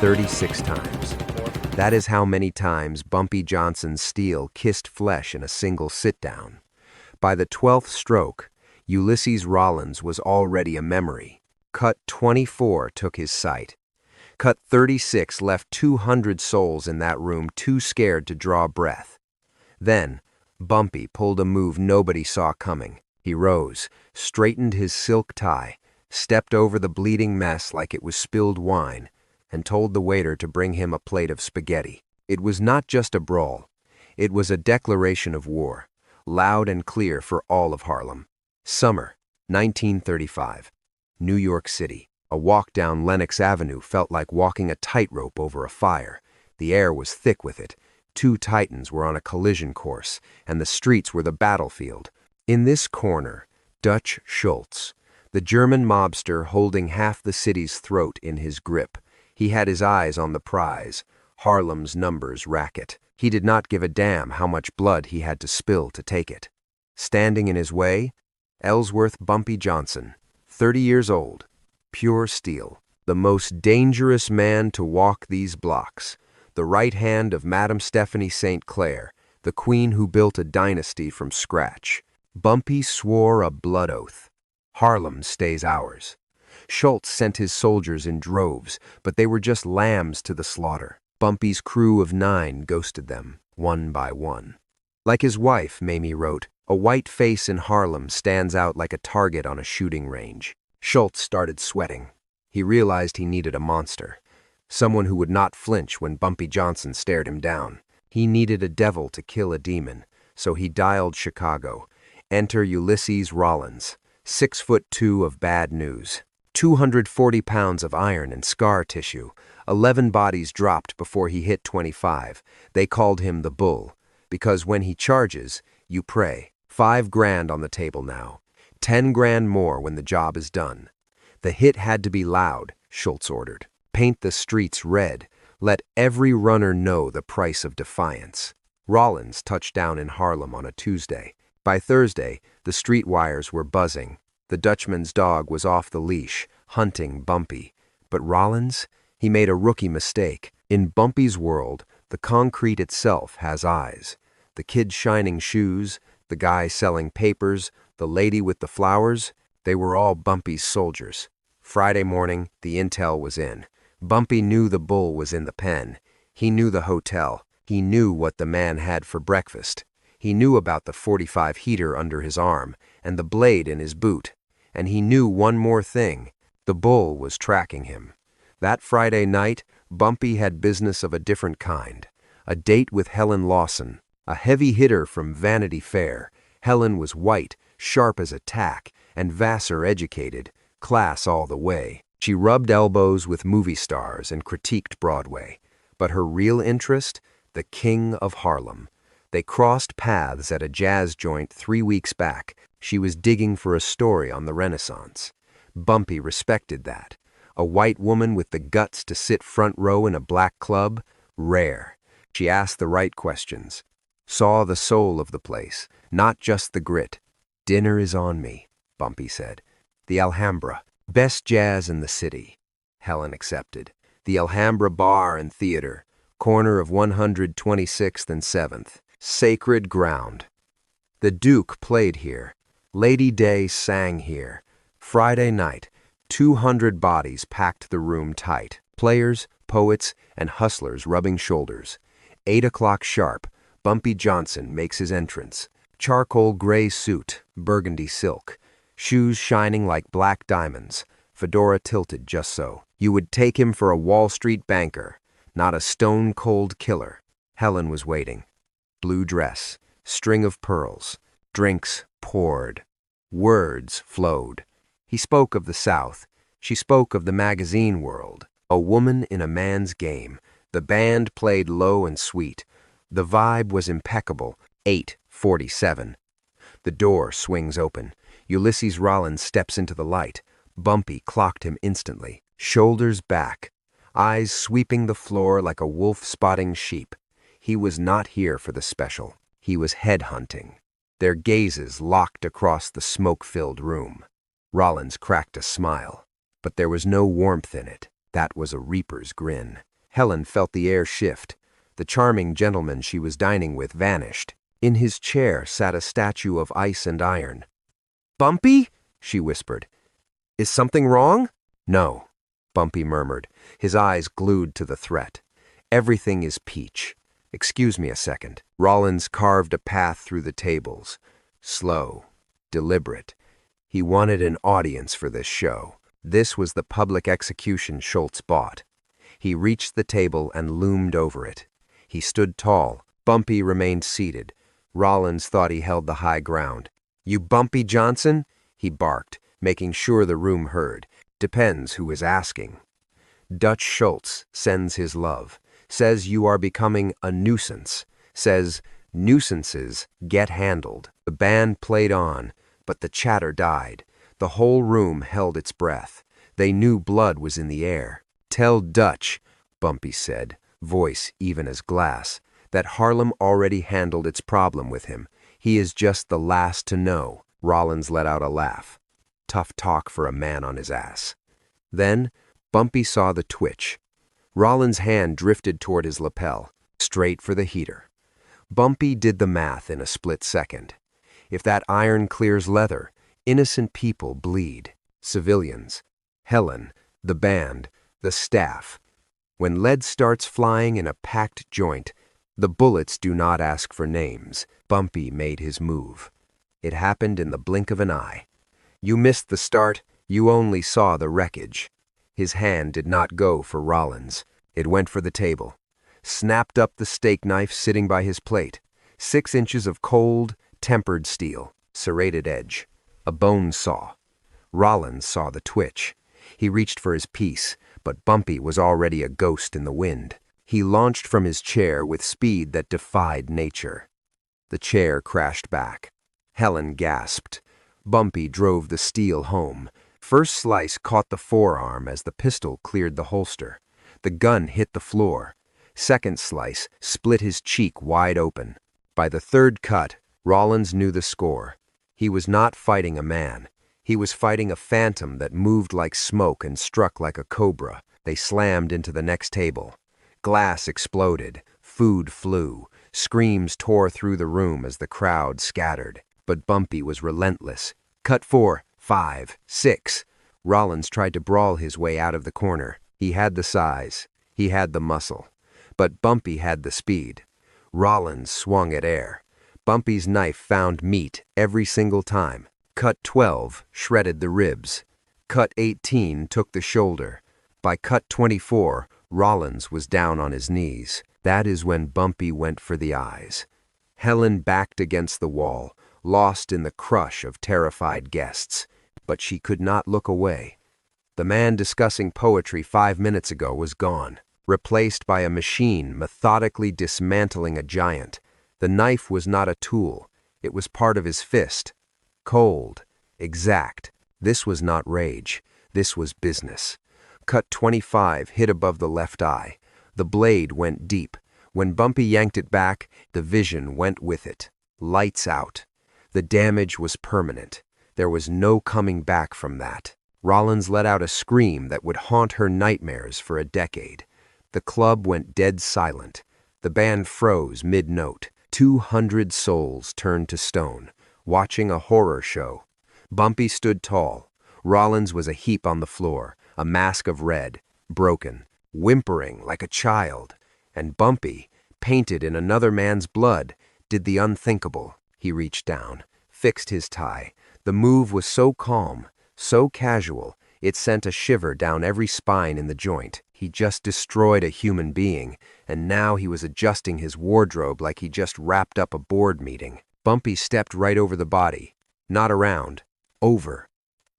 36 times. That is how many times Bumpy Johnson's steel kissed flesh in a single sit-down. By the 12th stroke, Ulysses Rollins was already a memory. Cut 24 took his sight. Cut 36 left 200 souls in that room too scared to draw breath. Then, Bumpy pulled a move nobody saw coming. He rose, straightened his silk tie, stepped over the bleeding mess like it was spilled wine, and told the waiter to bring him a plate of spaghetti. It was not just a brawl. It was a declaration of war, loud and clear for all of Harlem. Summer, 1935. New York City. A walk down Lenox Avenue felt like walking a tightrope over a fire. The air was thick with it. Two titans were on a collision course, and the streets were the battlefield. In this corner, Dutch Schultz, the German mobster holding half the city's throat in his grip. He had his eyes on the prize, Harlem's numbers racket. He did not give a damn how much blood he had to spill to take it. Standing in his way, Ellsworth Bumpy Johnson, 30 years old, pure steel, the most dangerous man to walk these blocks, the right hand of Madame Stephanie St. Clair, the queen who built a dynasty from scratch. Bumpy swore a blood oath. Harlem stays ours. Schultz sent his soldiers in droves, but they were just lambs to the slaughter. Bumpy's crew of 9 ghosted them, one by one. Like his wife, Mamie wrote, a white face in Harlem stands out like a target on a shooting range. Schultz started sweating. He realized he needed a monster, someone who would not flinch when Bumpy Johnson stared him down. He needed a devil to kill a demon, so he dialed Chicago. Enter Ulysses Rollins, 6'2" of bad news. 240 pounds of iron and scar tissue. 11 bodies dropped before he hit 25. They called him the Bull, because when he charges, you pray. 5 grand on the table now. 10 grand more when the job is done. The hit had to be loud, Schultz ordered. Paint the streets red. Let every runner know the price of defiance. Rollins touched down in Harlem on a Tuesday. By Thursday, the street wires were buzzing. The Dutchman's dog was off the leash, hunting Bumpy. But Rollins? He made a rookie mistake. In Bumpy's world, the concrete itself has eyes. The kid shining shoes, the guy selling papers, the lady with the flowers, they were all Bumpy's soldiers. Friday morning, the intel was in. Bumpy knew the Bull was in the pen. He knew the hotel. He knew what the man had for breakfast. He knew about the .45 heater under his arm and the blade in his boot. And he knew one more thing. The Bull was tracking him. That Friday night, Bumpy had business of a different kind. A date with Helen Lawson, a heavy hitter from Vanity Fair. Helen was white, sharp as a tack, and Vassar educated, class all the way. She rubbed elbows with movie stars and critiqued Broadway. But her real interest? The King of Harlem. They crossed paths at a jazz joint 3 weeks back. She was digging for a story on the Renaissance. Bumpy respected that. A white woman with the guts to sit front row in a black club? Rare. She asked the right questions. Saw the soul of the place, not just the grit. Dinner is on me, Bumpy said. The Alhambra, best jazz in the city. Helen accepted. The Alhambra Bar and Theater, corner of 126th and 7th. Sacred ground. The Duke played here. Lady Day sang here. Friday night, 200 bodies packed the room tight. Players, poets, and hustlers rubbing shoulders. 8 o'clock sharp, Bumpy Johnson makes his entrance. Charcoal gray suit, burgundy silk. Shoes shining like black diamonds. Fedora tilted just so. You would take him for a Wall Street banker, not a stone-cold killer. Helen was waiting. Blue dress, string of pearls. Drinks poured. Words flowed. He spoke of the South. She spoke of the magazine world. A woman in a man's game. The band played low and sweet. The vibe was impeccable. 8:47. The door swings open. Ulysses Rollins steps into the light. Bumpy clocked him instantly. Shoulders back. Eyes sweeping the floor like a wolf spotting sheep. He was not here for the special. He was headhunting. Their gazes locked across the smoke-filled room. Rollins cracked a smile, but there was no warmth in it. That was a reaper's grin. Helen felt the air shift. The charming gentleman she was dining with vanished. In his chair sat a statue of ice and iron. "Bumpy?" she whispered. "Is something wrong?" "No," Bumpy murmured, his eyes glued to the threat. "Everything is peach. Excuse me a second." Rollins carved a path through the tables. Slow, deliberate. He wanted an audience for this show. This was the public execution Schultz bought. He reached the table and loomed over it. He stood tall. Bumpy remained seated. Rollins thought he held the high ground. "You Bumpy Johnson?" he barked, making sure the room heard. "Depends who is asking." "Dutch Schultz sends his love. Says you are becoming a nuisance. Says nuisances get handled." The band played on, but the chatter died. The whole room held its breath. They knew blood was in the air. "Tell Dutch," Bumpy said, voice even as glass, "that Harlem already handled its problem with him. He is just the last to know." Rollins let out a laugh. Tough talk for a man on his ass. Then Bumpy saw the twitch. Rollins' hand drifted toward his lapel, straight for the heater. Bumpy did the math in a split second. If that iron clears leather, innocent people bleed. Civilians, Helen, the band, the staff. When lead starts flying in a packed joint, the bullets do not ask for names. Bumpy made his move. It happened in the blink of an eye. You missed the start, you only saw the wreckage. His hand did not go for Rollins. It went for the table. Snapped up the steak knife sitting by his plate. 6 inches of cold, tempered steel, serrated edge. A bone saw. Rollins saw the twitch. He reached for his piece, but Bumpy was already a ghost in the wind. He launched from his chair with speed that defied nature. The chair crashed back. Helen gasped. Bumpy drove the steel home. First slice caught the forearm as the pistol cleared the holster. The gun hit the floor. Second slice split his cheek wide open. By the third cut, Rollins knew the score. He was not fighting a man. He was fighting a phantom that moved like smoke and struck like a cobra. They slammed into the next table. Glass exploded. Food flew. Screams tore through the room as the crowd scattered. But Bumpy was relentless. Cut 4, 5, 6. Rollins tried to brawl his way out of the corner. He had the size. He had the muscle. But Bumpy had the speed. Rollins swung at air. Bumpy's knife found meat every single time. Cut 12 shredded the ribs. Cut 18 took the shoulder. By cut 24, Rollins was down on his knees. That is when Bumpy went for the eyes. Helen backed against the wall, lost in the crush of terrified guests. But she could not look away. The man discussing poetry 5 minutes ago was gone, replaced by a machine methodically dismantling a giant. The knife was not a tool. It was part of his fist. Cold, exact. This was not rage. This was business. Cut 25 hit above the left eye. The blade went deep. When Bumpy yanked it back, the vision went with it. Lights out. The damage was permanent. There was no coming back from that. Rollins let out a scream that would haunt her nightmares for a decade. The club went dead silent. The band froze mid-note. 200 souls turned to stone, watching a horror show. Bumpy stood tall. Rollins was a heap on the floor, a mask of red, broken, whimpering like a child. And Bumpy, painted in another man's blood, did the unthinkable. He reached down, fixed his tie. The move was so calm, so casual, it sent a shiver down every spine in the joint. He just destroyed a human being, and now he was adjusting his wardrobe like he just wrapped up a board meeting. Bumpy stepped right over the body. Not around. Over.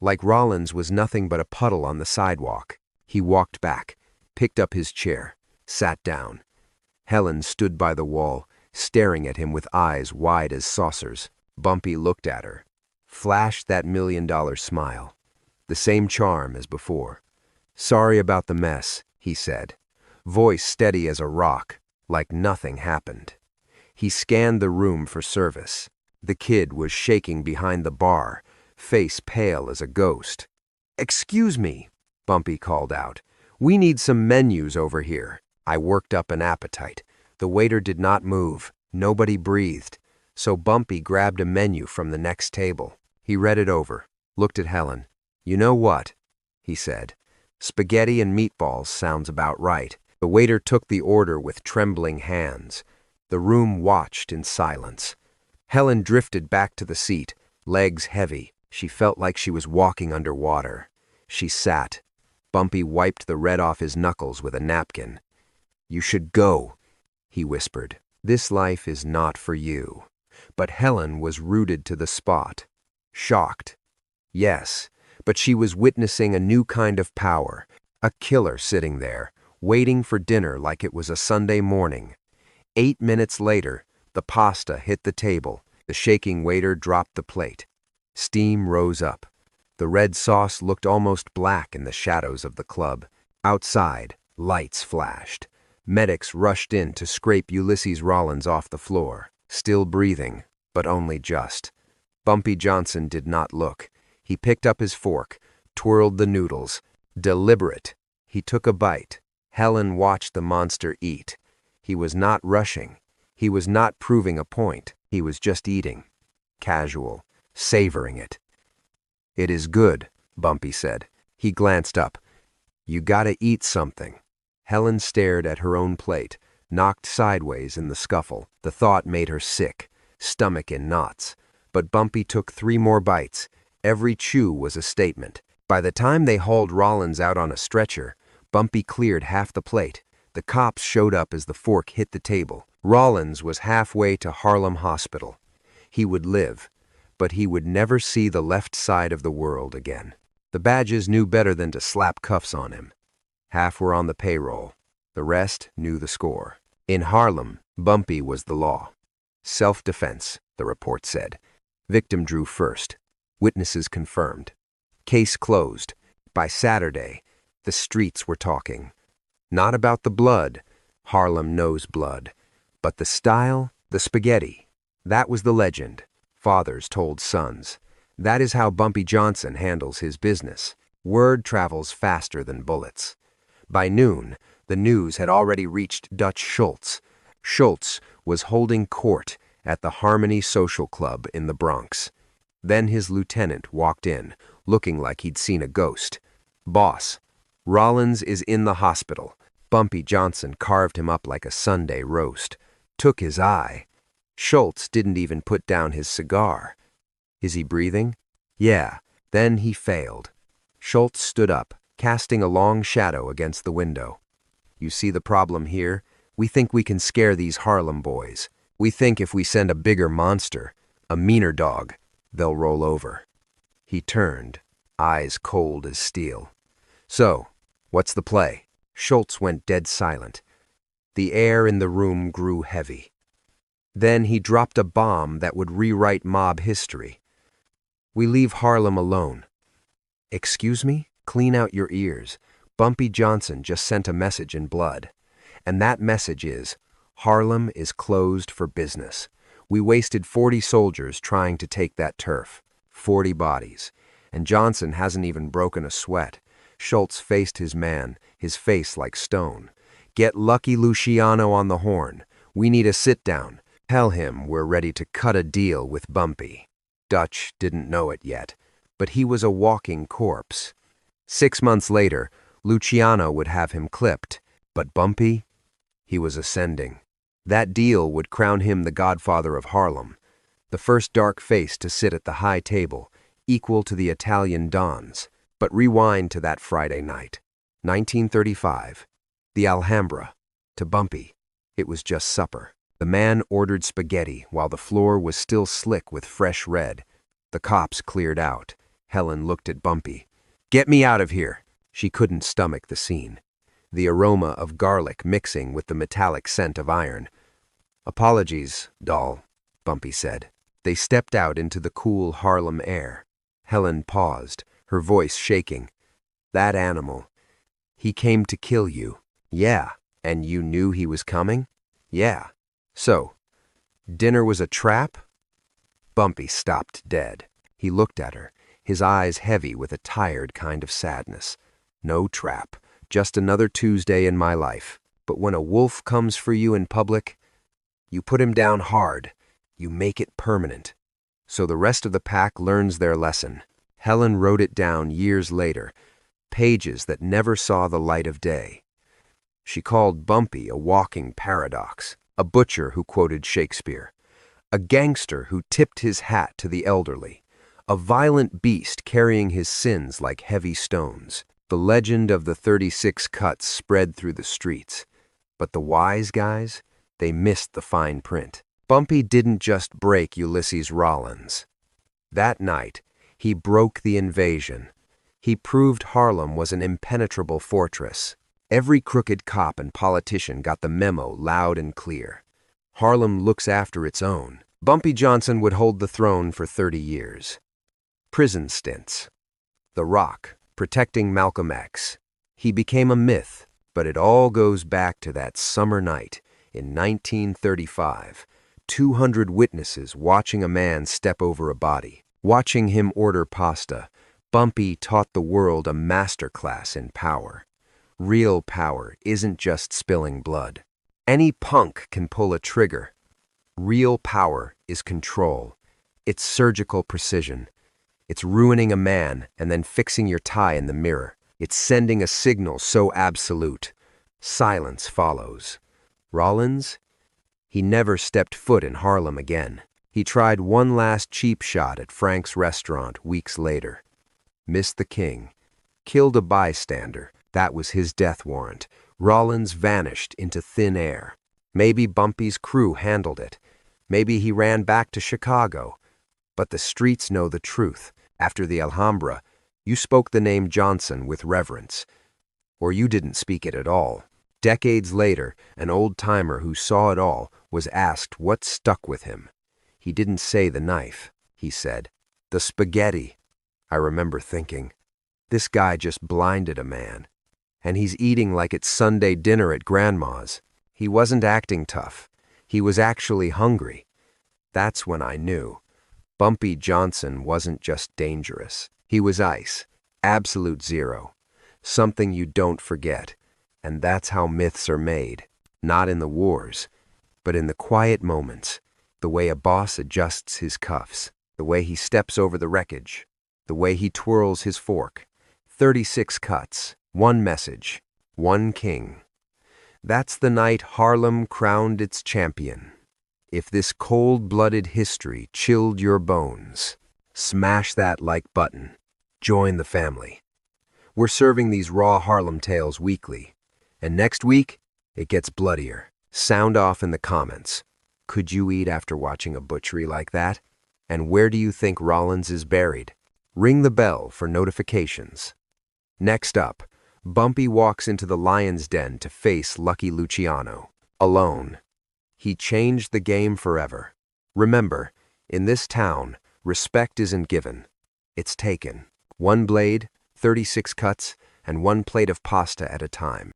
Like Rollins was nothing but a puddle on the sidewalk. He walked back, picked up his chair, sat down. Helen stood by the wall, staring at him with eyes wide as saucers. Bumpy looked at her. Flashed that $1,000,000 smile. The same charm as before. "Sorry about the mess," he said. Voice steady as a rock, like nothing happened. He scanned the room for service. The kid was shaking behind the bar, face pale as a ghost. "Excuse me," Bumpy called out. "We need some menus over here." I worked up an appetite. The waiter did not move. Nobody breathed. So Bumpy grabbed a menu from the next table. He read it over, looked at Helen. "You know what?" he said. "Spaghetti and meatballs sounds about right." The waiter took the order with trembling hands. The room watched in silence. Helen drifted back to the seat, legs heavy. She felt like she was walking underwater. She sat. Bumpy wiped the red off his knuckles with a napkin. "You should go," he whispered. "This life is not for you." But Helen was rooted to the spot. Shocked. Yes, but she was witnessing a new kind of power. A killer sitting there, waiting for dinner like it was a Sunday morning. 8 minutes later, the pasta hit the table. The shaking waiter dropped the plate. Steam rose up. The red sauce looked almost black in the shadows of the club. Outside, lights flashed. Medics rushed in to scrape Ulysses Rollins off the floor. Still breathing, but only just. Bumpy Johnson did not look. He picked up his fork, twirled the noodles. Deliberate. He took a bite. Helen watched the monster eat. He was not rushing. He was not proving a point. He was just eating. Casual, savoring it. "It is good," Bumpy said. He glanced up. "You gotta eat something." Helen stared at her own plate, knocked sideways in the scuffle. The thought made her sick, stomach in knots. But Bumpy took 3 more bites. Every chew was a statement. By the time they hauled Rollins out on a stretcher, Bumpy cleared half the plate. The cops showed up as the fork hit the table. Rollins was halfway to Harlem Hospital. He would live, but he would never see the left side of the world again. The badges knew better than to slap cuffs on him. Half were on the payroll. The rest knew the score. In Harlem, Bumpy was the law. Self-defense, the report said. Victim drew first. Witnesses confirmed. Case closed. By Saturday, the streets were talking. Not about the blood. Harlem knows blood. But the style, the spaghetti. That was the legend. Fathers told sons. That is how Bumpy Johnson handles his business. Word travels faster than bullets. By noon, the news had already reached Dutch Schultz. Schultz was holding court at the Harmony Social Club in the Bronx. Then his lieutenant walked in, looking like he'd seen a ghost. "Boss, Rollins is in the hospital." Bumpy Johnson carved him up like a Sunday roast. Took his eye. Schultz didn't even put down his cigar. "Is he breathing?" "Yeah." Then he failed. Schultz stood up, casting a long shadow against the window. "You see the problem here? We think we can scare these Harlem boys. We think if we send a bigger monster, a meaner dog, they'll roll over." He turned, eyes cold as steel. "So, what's the play?" Schultz went dead silent. The air in the room grew heavy. Then he dropped a bomb that would rewrite mob history. "We leave Harlem alone." "Excuse me? Clean out your ears. Bumpy Johnson just sent a message in blood. And that message is, Harlem is closed for business. We wasted 40 soldiers trying to take that turf. 40 bodies. And Johnson hasn't even broken a sweat." Schultz faced his man, his face like stone. "Get Lucky Luciano on the horn. We need a sit-down. Tell him we're ready to cut a deal with Bumpy." Dutch didn't know it yet, but he was a walking corpse. 6 months later, Luciano would have him clipped, but Bumpy, he was ascending. That deal would crown him the godfather of Harlem, the first dark face to sit at the high table, equal to the Italian dons. But rewind to that Friday night, 1935, the Alhambra. To Bumpy, it was just supper. The man ordered spaghetti while the floor was still slick with fresh red. The cops cleared out. Helen looked at Bumpy. "Get me out of here." She couldn't stomach the scene. The aroma of garlic mixing with the metallic scent of iron. "Apologies, doll," Bumpy said. They stepped out into the cool Harlem air. Helen paused, her voice shaking. "That animal, he came to kill you." "Yeah, and you knew he was coming?" "Yeah." "So, dinner was a trap?" Bumpy stopped dead. He looked at her, his eyes heavy with a tired kind of sadness. "No trap, just another Tuesday in my life." But when a wolf comes for you in public, you put him down hard. You make it permanent. So the rest of the pack learns their lesson. Helen wrote it down years later, pages that never saw the light of day. She called Bumpy a walking paradox, a butcher who quoted Shakespeare, a gangster who tipped his hat to the elderly, a violent beast carrying his sins like heavy stones. The legend of the 36 cuts spread through the streets. But the wise guys, they missed the fine print. Bumpy didn't just break Ulysses Rollins. That night, he broke the invasion. He proved Harlem was an impenetrable fortress. Every crooked cop and politician got the memo loud and clear. Harlem looks after its own. Bumpy Johnson would hold the throne for 30 years. Prison stints. The Rock, protecting Malcolm X. He became a myth, but it all goes back to that summer night in 1935. 200 witnesses watching a man step over a body. Watching him order pasta, Bumpy taught the world a masterclass in power. Real power isn't just spilling blood. Any punk can pull a trigger. Real power is control. It's surgical precision. It's ruining a man and then fixing your tie in the mirror. It's sending a signal so absolute. Silence follows. Rollins? He never stepped foot in Harlem again. He tried one last cheap shot at Frank's restaurant weeks later. Missed the king. Killed a bystander. That was his death warrant. Rollins vanished into thin air. Maybe Bumpy's crew handled it. Maybe he ran back to Chicago. But the streets know the truth. After the Alhambra, you spoke the name Johnson with reverence. Or you didn't speak it at all. Decades later, an old-timer who saw it all was asked what stuck with him. He didn't say the knife. He said, "The spaghetti." I remember thinking, this guy just blinded a man. And he's eating like it's Sunday dinner at Grandma's. He wasn't acting tough. He was actually hungry. That's when I knew. Bumpy Johnson wasn't just dangerous. He was ice. Absolute zero. Something you don't forget. And that's how myths are made. Not in the wars, but in the quiet moments. The way a boss adjusts his cuffs. The way he steps over the wreckage. The way he twirls his fork. 36 cuts. One message. One king. That's the night Harlem crowned its champion. If this cold-blooded history chilled your bones, smash that like button. Join the family. We're serving these raw Harlem tales weekly. And next week, it gets bloodier. Sound off in the comments. Could you eat after watching a butchery like that? And where do you think Rollins is buried? Ring the bell for notifications. Next up, Bumpy walks into the lion's den to face Lucky Luciano. Alone. He changed the game forever. Remember, in this town, respect isn't given. It's taken. One blade, 36 cuts, and one plate of pasta at a time.